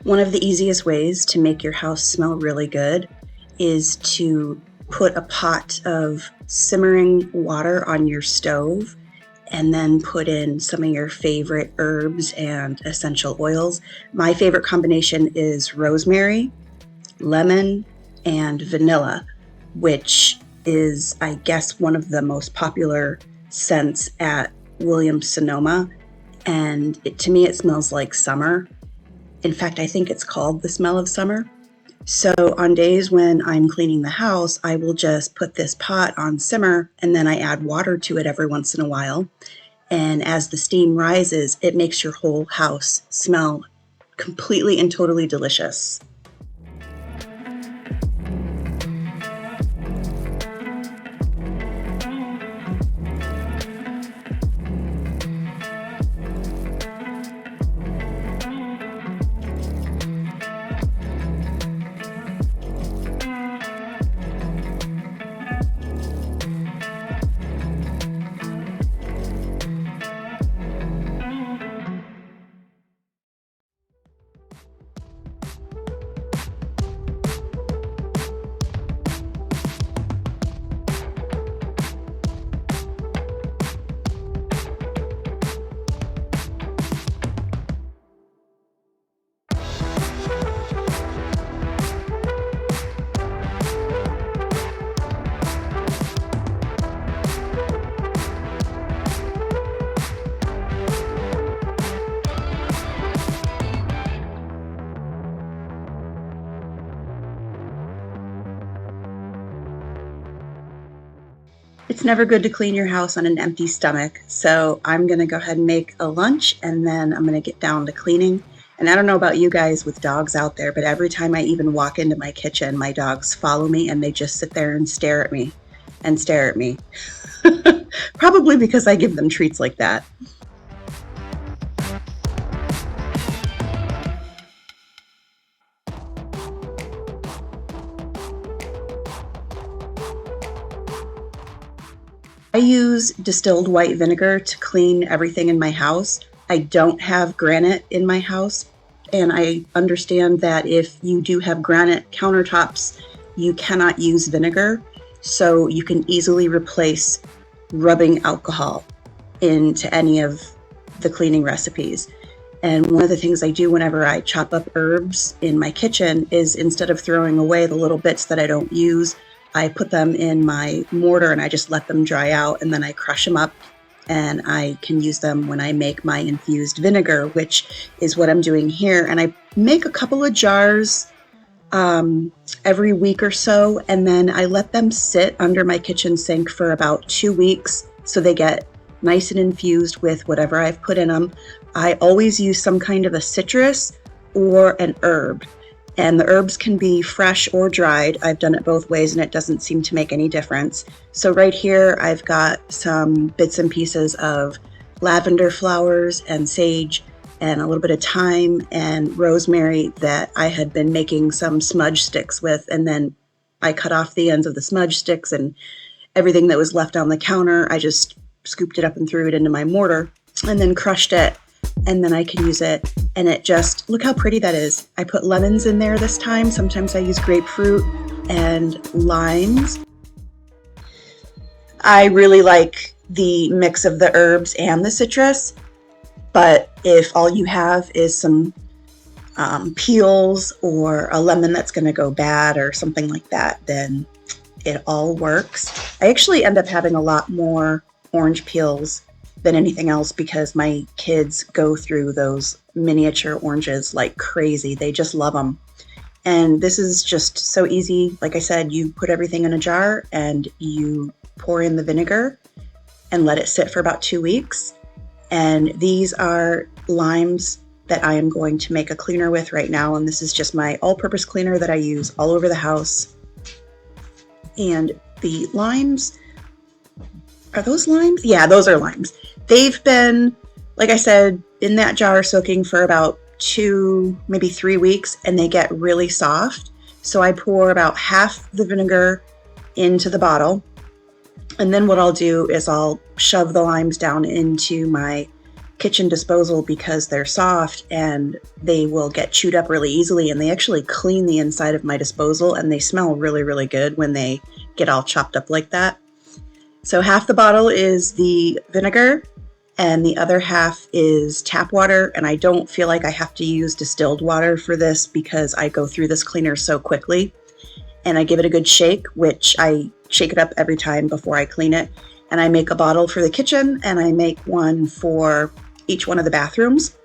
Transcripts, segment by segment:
One of the easiest ways to make your house smell really good is to put a pot of simmering water on your stove and then put in some of your favorite herbs and essential oils. My favorite combination is rosemary, lemon, and vanilla, which is, I guess, one of the most popular scents at Williams-Sonoma. And to me, it smells like summer. In fact, I think it's called the smell of summer. So on days when I'm cleaning the house, I will just put this pot on simmer and then I add water to it every once in a while. And as the steam rises, it makes your whole house smell completely and totally delicious. It's never good to clean your house on an empty stomach, so I'm going to go ahead and make a lunch and then I'm going to get down to cleaning. And I don't know about you guys with dogs out there, but every time I even walk into my kitchen, my dogs follow me and they just sit there and stare at me and stare at me. Probably because I give them treats like that. I use distilled white vinegar to clean everything in my house. I don't have granite in my house, and I understand that if you do have granite countertops, you cannot use vinegar, so you can easily replace rubbing alcohol into any of the cleaning recipes. And one of the things I do whenever I chop up herbs in my kitchen is, instead of throwing away the little bits that I don't use, I put them in my mortar and I just let them dry out, and then I crush them up and I can use them when I make my infused vinegar, which is what I'm doing here. And I make a couple of jars every week or so, and then I let them sit under my kitchen sink for about 2 weeks so they get nice and infused with whatever I've put in them. I always use some kind of a citrus or an herb. And the herbs can be fresh or dried. I've done it both ways and it doesn't seem to make any difference. So right here, I've got some bits and pieces of lavender flowers and sage and a little bit of thyme and rosemary that I had been making some smudge sticks with. And then I cut off the ends of the smudge sticks, and everything that was left on the counter, I just scooped it up and threw it into my mortar and then crushed it. And then I can use it, and it just, look how pretty that is. I put lemons in there this time. Sometimes I use grapefruit and limes. I really like the mix of the herbs and the citrus, but if all you have is some peels or a lemon that's going to go bad or something like that, then it all works. I actually end up having a lot more orange peels than anything else because my kids go through those miniature oranges like crazy. They just love them. And this is just so easy. Like I said, you put everything in a jar and you pour in the vinegar and let it sit for about 2 weeks. And these are limes that I am going to make a cleaner with right now. And this is just my all-purpose cleaner that I use all over the house. And the limes, are those limes? Yeah, those are limes. They've been, like I said, in that jar soaking for about 2, maybe 3 weeks, and they get really soft. So I pour about half the vinegar into the bottle. And then what I'll do is I'll shove the limes down into my kitchen disposal because they're soft and they will get chewed up really easily, and they actually clean the inside of my disposal, and they smell really, really good when they get all chopped up like that. So half the bottle is the vinegar and the other half is tap water, and I don't feel like I have to use distilled water for this because I go through this cleaner so quickly. And I give it a good shake, which I shake it up every time before I clean it. And I make a bottle for the kitchen and I make one for each one of the bathrooms.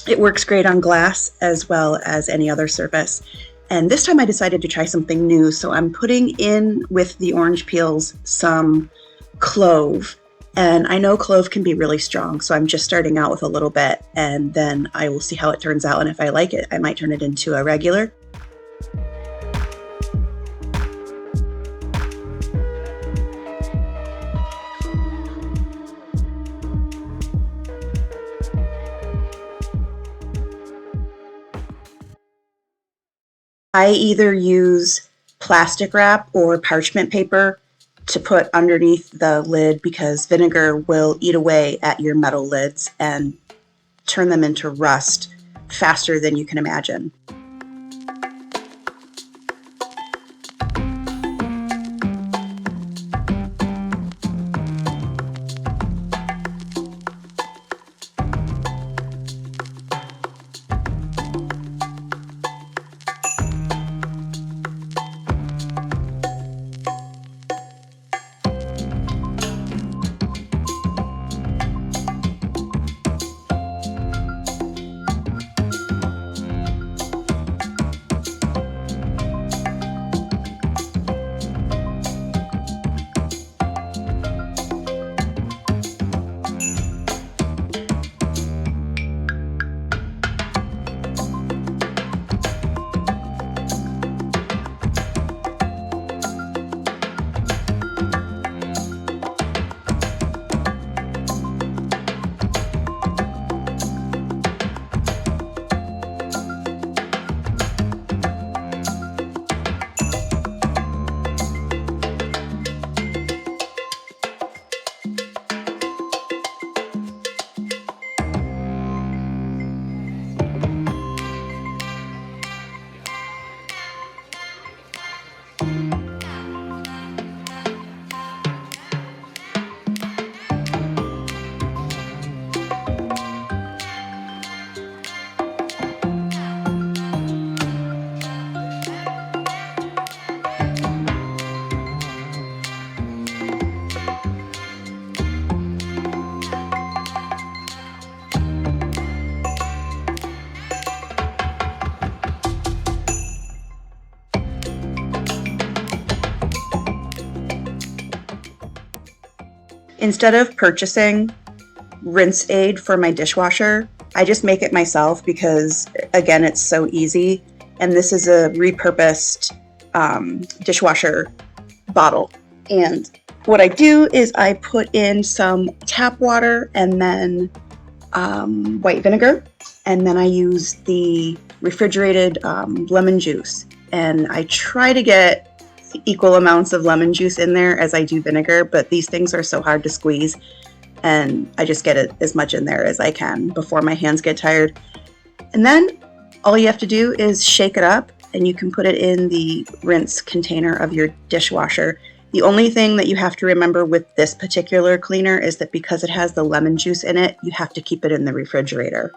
It works great on glass as well as any other surface. And this time I decided to try something new. So I'm putting in with the orange peels some clove. And I know clove can be really strong, so I'm just starting out with a little bit, and then I will see how it turns out. And if I like it, I might turn it into a regular. I either use plastic wrap or parchment paper to put underneath the lid because vinegar will eat away at your metal lids and turn them into rust faster than you can imagine. Instead of purchasing rinse aid for my dishwasher, I just make it myself because, again, it's so easy. And this is a repurposed dishwasher bottle. And what I do is I put in some tap water and then white vinegar, and then I use the refrigerated lemon juice. And I try to get equal amounts of lemon juice in there as I do vinegar, but these things are so hard to squeeze, and I just get it as much in there as I can before my hands get tired. And then all you have to do is shake it up, and you can put it in the rinse container of your dishwasher. The only thing that you have to remember with this particular cleaner is that because it has the lemon juice in it, you have to keep it in the refrigerator.